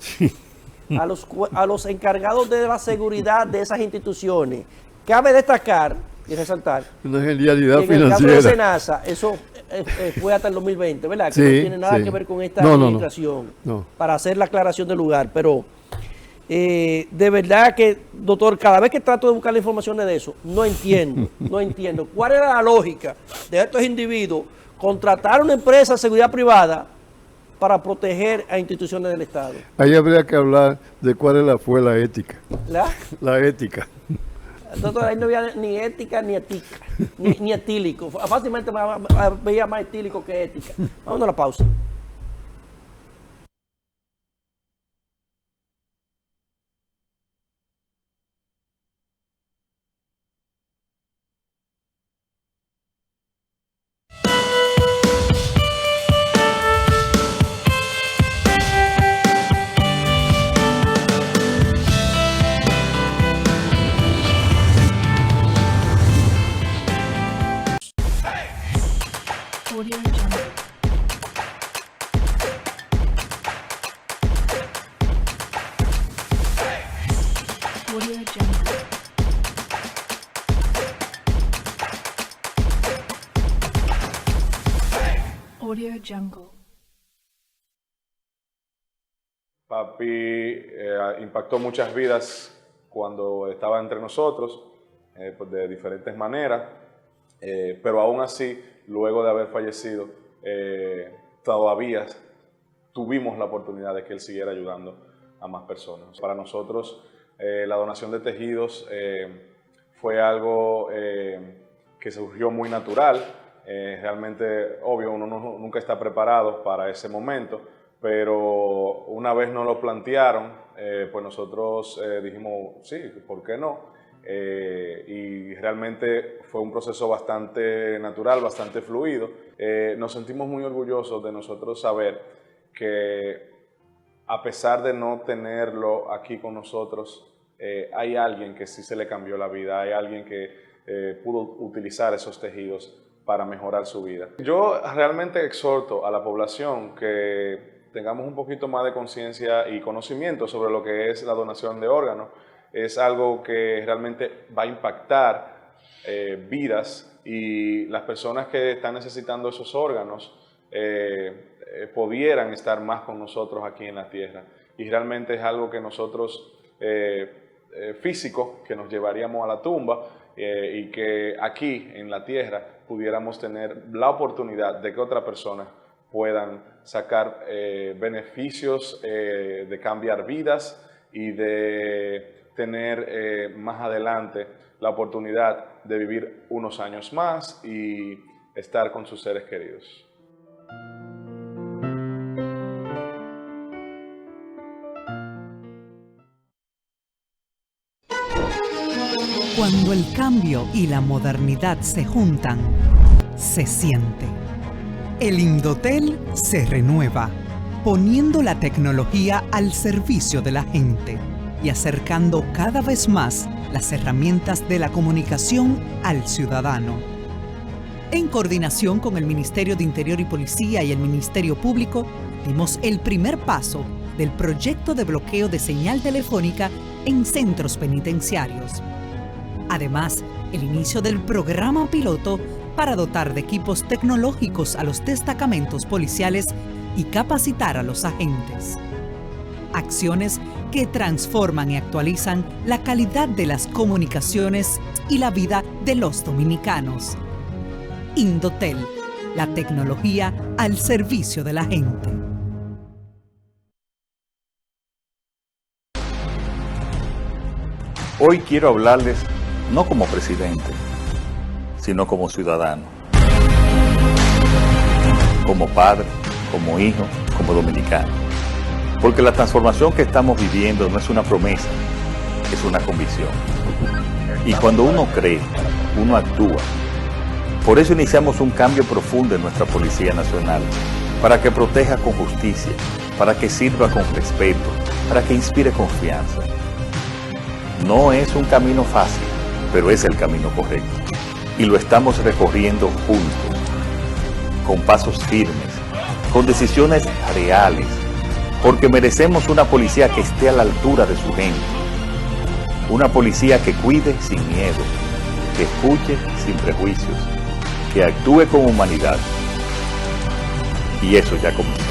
a los encargados de la seguridad de esas instituciones, Cabe destacar y resaltar Una genialidad que en el caso de financiera. Senasa, eso fue hasta el 2020, ¿verdad? Que Sí, no tiene nada sí. que ver con esta No, administración, no. para hacer la aclaración del lugar, pero de verdad que, doctor, cada vez que trato de buscar la información de eso, no entiendo, no entiendo. ¿Cuál era la lógica de estos individuos contratar una empresa de seguridad privada para proteger a instituciones del Estado? Ahí habría que hablar de cuál fue la ética. La ética. Doctor, ahí no había ni ética ni etica, ni etílico. Fácilmente veía más etílico que ética. Vamos a la pausa. Audio Jungle. Audio Jungle. Audio Jungle. Papi impactó muchas vidas cuando estaba entre nosotros, pues de diferentes maneras, pero aún así, luego de haber fallecido, todavía tuvimos la oportunidad de que él siguiera ayudando a más personas. Para nosotros, la donación de tejidos fue algo que surgió muy natural. Realmente, obvio, uno nunca está preparado para ese momento, pero una vez nos lo plantearon, pues nosotros dijimos, sí, ¿por qué no? Y realmente fue un proceso bastante natural, bastante fluido. Nos sentimos muy orgullosos de nosotros saber que a pesar de no tenerlo aquí con nosotros, hay alguien que sí se le cambió la vida, hay alguien que pudo utilizar esos tejidos para mejorar su vida. Yo realmente exhorto a la población que tengamos un poquito más de conciencia y conocimiento sobre lo que es la donación de órganos. Es algo que realmente va a impactar vidas, y las personas que están necesitando esos órganos pudieran estar más con nosotros aquí en la tierra. Y realmente es algo que nosotros, físico, que nos llevaríamos a la tumba, y que aquí en la tierra pudiéramos tener la oportunidad de que otras personas puedan sacar beneficios de cambiar vidas y de tener más adelante la oportunidad de vivir unos años más y estar con sus seres queridos. Cuando el cambio y la modernidad se juntan, se siente. El Indotel se renueva, poniendo la tecnología al servicio de la gente y acercando cada vez más las herramientas de la comunicación al ciudadano. En coordinación con el Ministerio de Interior y Policía y el Ministerio Público, dimos el primer paso del proyecto de bloqueo de señal telefónica en centros penitenciarios. Además, el inicio del programa piloto para dotar de equipos tecnológicos a los destacamentos policiales y capacitar a los agentes. Acciones que transforman y actualizan la calidad de las comunicaciones y la vida de los dominicanos. Indotel, la tecnología al servicio de la gente. Hoy quiero hablarles no como presidente, sino como ciudadano, como padre, como hijo, como dominicano. Porque la transformación que estamos viviendo no es una promesa, es una convicción. Y cuando uno cree, uno actúa. Por eso iniciamos un cambio profundo en nuestra Policía Nacional, para que proteja con justicia, para que sirva con respeto, para que inspire confianza. No es un camino fácil, pero es el camino correcto. Y lo estamos recorriendo juntos, con pasos firmes, con decisiones reales, porque merecemos una policía que esté a la altura de su gente. Una policía que cuide sin miedo, que escuche sin prejuicios, que actúe con humanidad. Y eso ya comenzó.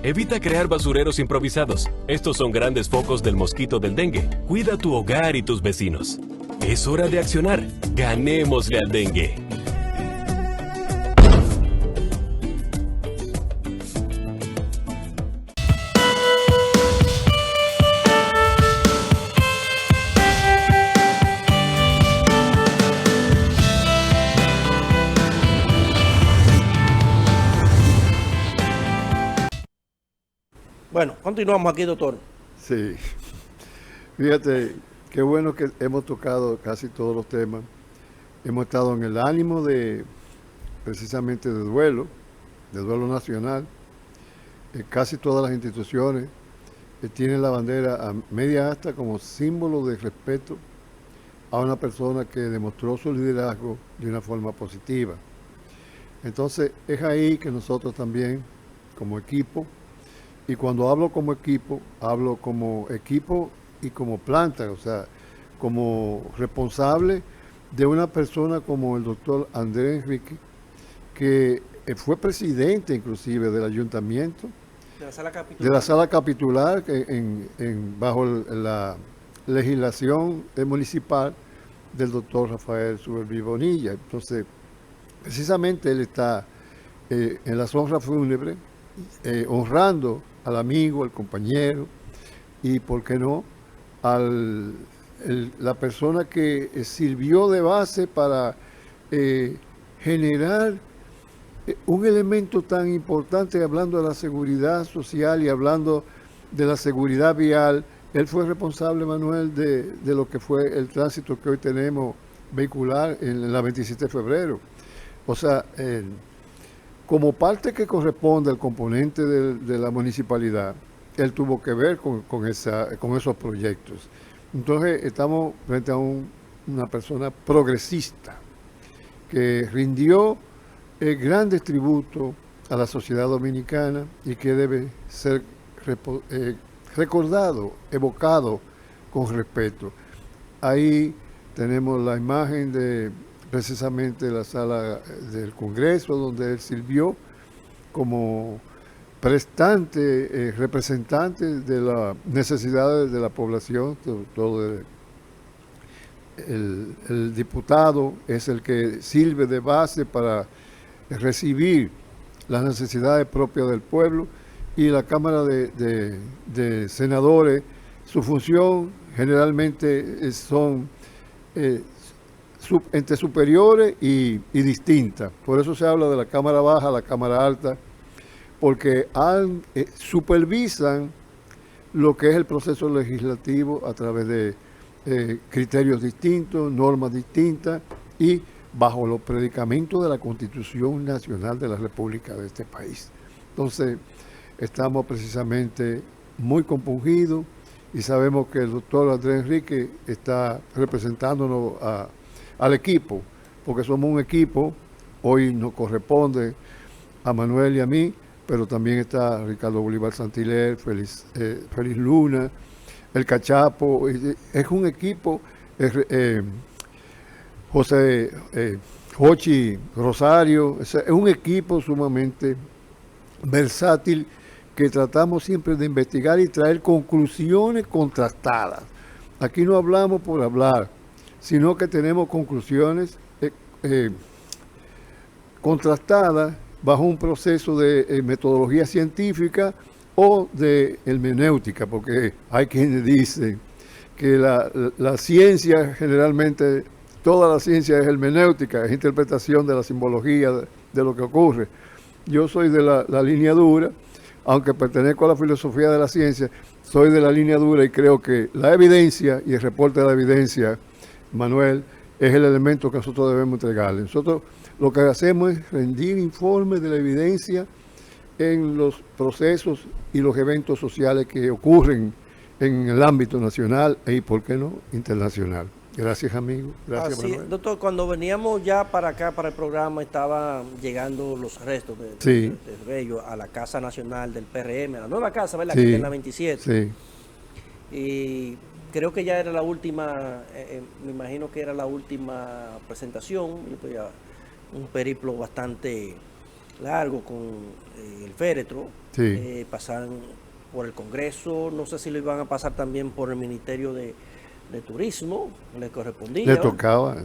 Evita crear basureros improvisados. Estos son grandes focos del mosquito del dengue. Cuida tu hogar y tus vecinos. Es hora de accionar. Ganémosle al dengue. Bueno, continuamos aquí, doctor. Sí. Fíjate, qué bueno que hemos tocado casi todos los temas. Hemos estado en el ánimo de, precisamente, de duelo nacional. Casi todas las instituciones tienen la bandera a media asta como símbolo de respeto a una persona que demostró su liderazgo de una forma positiva. Entonces, es ahí que nosotros también, como equipo, y cuando hablo como equipo y como planta, o sea, como responsable de una persona como el doctor Andrés Enrique, que fue presidente inclusive del ayuntamiento, de la sala capitular, bajo la legislación municipal del doctor Rafael Suberví Bonilla. Entonces, precisamente él está en las honras fúnebres, honrando al amigo, al compañero y, ¿por qué no?, la persona que sirvió de base para generar un elemento tan importante, hablando de la seguridad social y hablando de la seguridad vial. Él fue responsable, Manuel, de lo que fue el tránsito que hoy tenemos vehicular en la 27 de febrero. O sea, como parte que corresponde al componente de la municipalidad, él tuvo que ver con esos proyectos. Entonces, estamos frente a una persona progresista que rindió grandes tributos a la sociedad dominicana y que debe ser recordado, evocado con respeto. Ahí tenemos la imagen de precisamente la sala del Congreso, donde él sirvió como prestante, representante de las necesidades de la población. Todo el diputado es el que sirve de base para recibir las necesidades propias del pueblo, y la Cámara de Senadores, su función generalmente son entre superiores y distintas. Por eso se habla de la Cámara Baja, la Cámara Alta, porque supervisan lo que es el proceso legislativo a través de criterios distintos, normas distintas y bajo los predicamentos de la Constitución Nacional de la República de este país. Entonces, estamos precisamente muy compungidos y sabemos que el doctor Andrés Enrique está representándonos al equipo, porque somos un equipo. Hoy nos corresponde a Manuel y a mí, pero también está Ricardo Bolívar Santiler, Félix Luna, el Cachapo. Es un equipo, Jochi Rosario, es un equipo sumamente versátil que tratamos siempre de investigar y traer conclusiones contrastadas. Aquí no hablamos por hablar, sino que tenemos conclusiones contrastadas bajo un proceso de metodología científica o de hermenéutica, porque hay quienes dicen que la ciencia generalmente, toda la ciencia es hermenéutica, es interpretación de la simbología de lo que ocurre. Yo soy de la línea dura, aunque pertenezco a la filosofía de la ciencia, soy de la línea dura y creo que la evidencia y el reporte de la evidencia, Manuel, es el elemento que nosotros debemos entregarle. Nosotros lo que hacemos es rendir informes de la evidencia en los procesos y los eventos sociales que ocurren en el ámbito nacional y, ¿por qué no?, internacional. Gracias, amigo. Gracias, Así, Manuel. doctor, cuando veníamos ya para acá, para el programa, estaban llegando los restos Sí. de Fello a la Casa Nacional del PRM, a la nueva casa, ¿verdad? Sí. Que está en la 27. Sí, Y creo que ya era la última, me imagino que era la última presentación, y pues ya un periplo bastante largo con el féretro. Sí. Pasaron por el Congreso, no sé si lo iban a pasar también por el Ministerio de Turismo, le correspondía. le tocaba.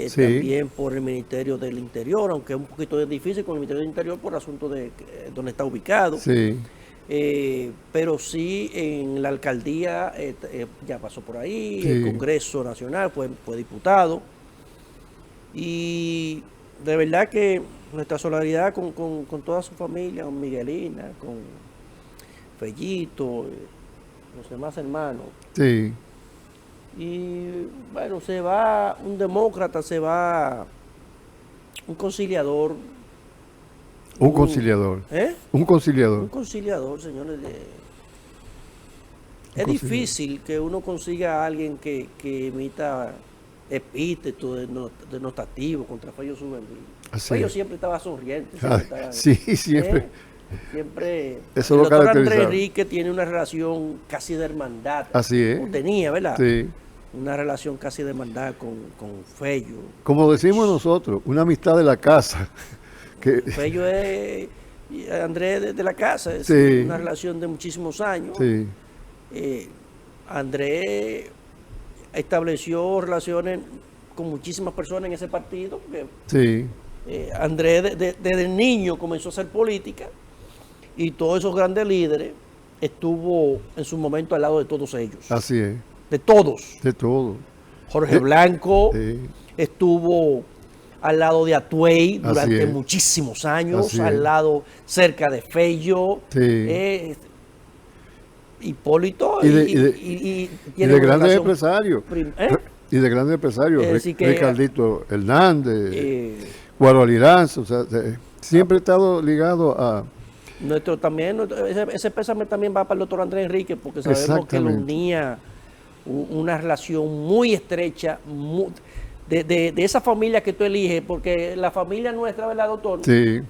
Sí, También por el Ministerio del Interior, aunque es un poquito difícil con el Ministerio del Interior por asunto de dónde está ubicado. sí, Pero sí en la alcaldía ya pasó por ahí, Sí. el Congreso Nacional fue diputado. Y de verdad que nuestra solidaridad con toda su familia, con Miguelina, con Fellito, los demás hermanos. sí. Y bueno, se va un demócrata, se va un conciliador. Un conciliador. ¿Eh? Un conciliador. Un conciliador, señores. Es conciliador. difícil que uno consiga a alguien que emita epítetos denotativos contra Fello Zubenville. Así Fello es. siempre estaba sonriente. Ah, Siempre estaba, sí, siempre. Siempre. Eso El lo doctor Andrés caracterizaba. Enrique tiene una relación casi de hermandad. Así es. O tenía, ¿verdad? Sí. Una relación casi de hermandad con Fello. Como decimos nosotros, una amistad de la casa. Que, Fello es Andrés de la casa, es Sí. una relación de muchísimos años. sí, Andrés estableció relaciones con muchísimas personas en ese partido. Porque, sí, Andrés desde niño comenzó a hacer política y todos esos grandes líderes estuvo en su momento al lado de todos ellos. así es. De todos. De todo. Jorge Blanco Sí, estuvo al lado de Atuey Así durante es. muchísimos años, Así al es. lado cerca de Fello, Sí. Hipólito Y de- y y tiene de una grandes relación empresarios. ¿eh? Y de grandes empresarios. Decir que- Ricardito Hernández, Eh, Guaro Aliranza, o sea, siempre he estado ligado a... ese pésame también va para el doctor Andrés Enrique, porque sabemos que lo Exactamente. unía una relación muy estrecha de esa familia que tú eliges, porque la familia nuestra, ¿verdad, doctor? Sí,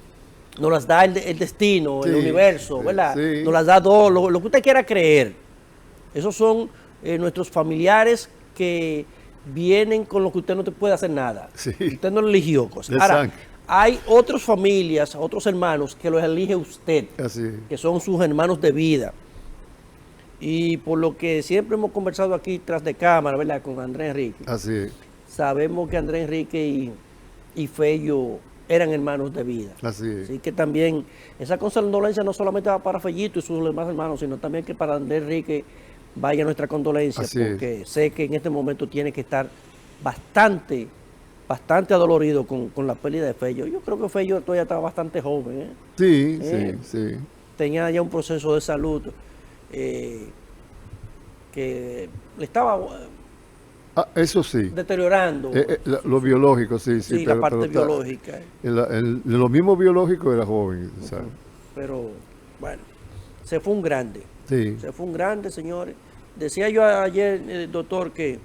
Nos las da el destino, el Sí, universo, sí, ¿verdad? sí. Nos las da todo, lo que usted quiera creer. Esos son nuestros familiares que vienen con lo que usted no te puede hacer nada. Sí. Usted no lo eligió cosas. De Ahora, sangre. hay otras familias, otros hermanos que los elige usted, así es. que son sus hermanos de vida. Y por lo que siempre hemos conversado aquí tras de cámara, ¿verdad? Con Andrés Enrique. Así es. Sabemos que Andrés Enrique y Fello eran hermanos de vida. Así es. Así que también esa condolencia no solamente va para Fellito y sus demás hermanos, sino también que para Andrés Enrique vaya nuestra condolencia, Así es. porque sé que en este momento tiene que estar bastante adolorido con la pérdida de Fello. Yo creo que Fello todavía estaba bastante joven, ¿eh? Sí, Eh. sí, sí. Tenía ya un proceso de salud que le estaba Ah, eso sí. deteriorando. Lo biológico, sí, sí. sí, la parte biológica. En lo mismo biológico era joven, ¿sabes? Pero bueno, se fue un grande. Sí, Se fue un grande, señores. Decía yo ayer, doctor, que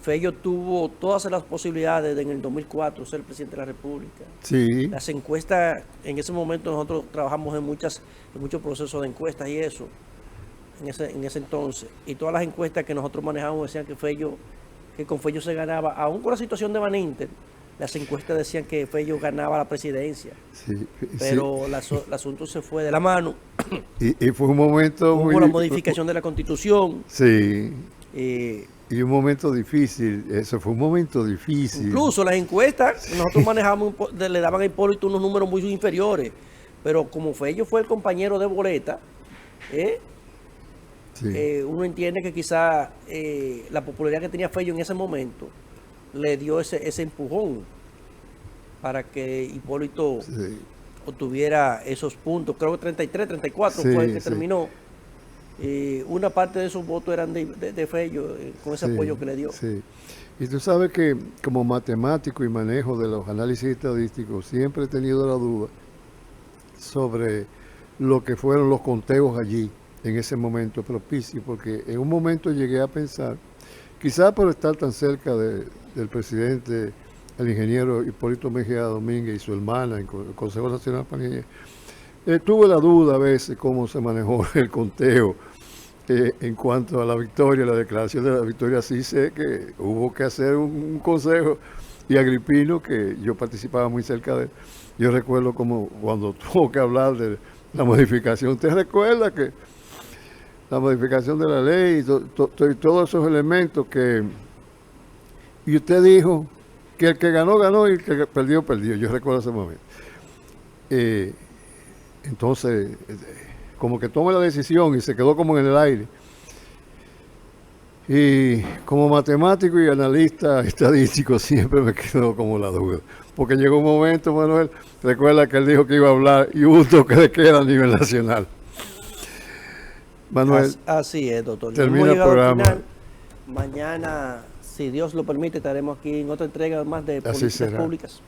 Fello tuvo todas las posibilidades de en el 2004 ser presidente de la República. sí, Las encuestas, en ese momento nosotros trabajamos en muchos procesos de encuestas y eso, en ese entonces. Y todas las encuestas que nosotros manejamos decían que con Fello se ganaba, aún con la situación de Van Inter, las encuestas decían que Fello ganaba la presidencia. sí. Pero el asunto se fue de la mano. Y fue un momento Hubo la modificación de la Constitución. Sí, eh, y un momento difícil. Eso fue un momento difícil. Incluso las encuestas que nosotros manejamos le daban a Hipólito unos números muy inferiores. Pero como Fello fue el compañero de boleta, Sí, uno entiende que quizá la popularidad que tenía Fello en ese momento le dio ese empujón para que Hipólito sí, obtuviera esos puntos. Creo que 33, 34 Sí, fue el que sí. terminó. Una parte de esos votos eran de Fello con ese sí, apoyo que le dio. sí. Y tú sabes que como matemático y manejo de los análisis estadísticos siempre he tenido la duda sobre lo que fueron los conteos allí en ese momento propicio, porque en un momento llegué a pensar quizás por estar tan cerca del presidente, el ingeniero Hipólito Mejía Domínguez y su hermana en el Consejo Nacional para la Ingeniería, tuve la duda a veces cómo se manejó el conteo en cuanto a la victoria, la declaración de la victoria. Sí sé que hubo que hacer un consejo, y Agripino, que yo participaba muy cerca de él, yo recuerdo como cuando tuvo que hablar de la modificación. ¿Usted recuerda que la modificación de la ley y todos esos elementos y usted dijo que el que ganó, ganó, y el que perdió, perdió? Yo recuerdo ese momento. Entonces, como que toma la decisión y se quedó como en el aire. Y como matemático y analista estadístico siempre me quedó como la duda. Porque llegó un momento, Manuel, recuerda que él dijo que iba a hablar y hubo un toque de queda a nivel nacional. Manuel, así es, doctor. termina Hemos el llegado al programa. final. Mañana, si Dios lo permite, estaremos aquí en otra entrega más de Así Políticas será. Públicas.